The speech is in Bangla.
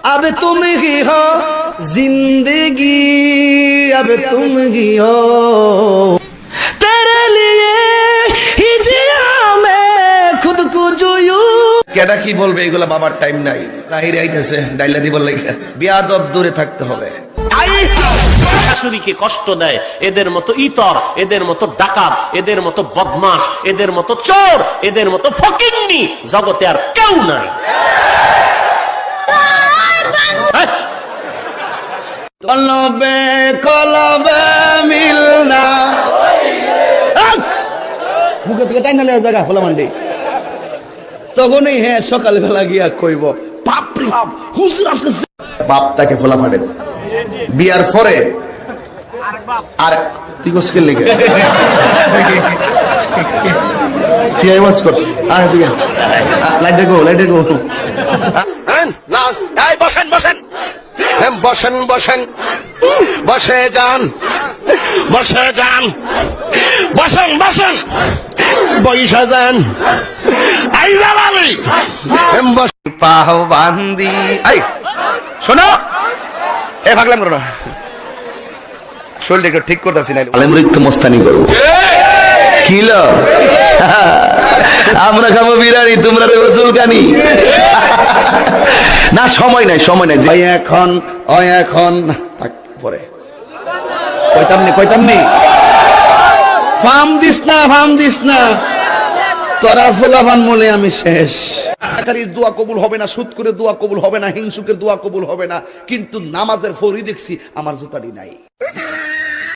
अब तुम ही हो जिंदगी, अब तुम ही हो, तेरे लिए ही जिया मैं खुद को जोयू। কেডা কি বলবে এগুলা বাবার টাইম নাই, তাহিরে আইতেছে ডাইলা দিব লাগে, বিয়াদব দূরে থাকতে হবে। শাশুড়িকে কষ্ট দেয়, এদের মতো ইতর, এদের মতো ডাকাত, এদের মতো বদমাশ, এদের মতো চোর, এদের মতো ফকিন্নি জগতে আর কেউ নাই। কলবে কলবে মিলনা, মুখে থেকে টাইনা লেগে জায়গা খোলা মান্ডি, তখনই হ্যাঁ সকালবেলা গিয়া কইব বাপরে বাপ হুজুর আজকে বাপ তাকে ফোলা ফাটে বিয়ার পরে আর তুই কোসকে লেগে সিআই ওয়াজ কর আর দিয়া লাইট গো না এই বসেন বসেন বসেন বসেন বসে যান বসে যান বসেন বসেন বইসা যান আই জালালি পাহ বান্দি আই শোনো এ ভাগলাম করো না, শরীরটা একটু ঠিক করতেছি না, আলেমরিক তো মস্তানি করবো কিল আমরা খাবো বিরিয়ানি, তোমরা রেবো চুলকানি না, সময় নাই সময় নাই, এখন এখন পরে কইতাম নি ফার্ম দিস না তোরা ফুলাবান বলে আমি শেষ। দোয়া কবুল হবে না, সুদ করে দোয়া কবুল হবে না, হিংসুকের দোয়া কবুল হবে না, কিন্তু নামাজের ফরি দেখছি আমার জুতারি নাই।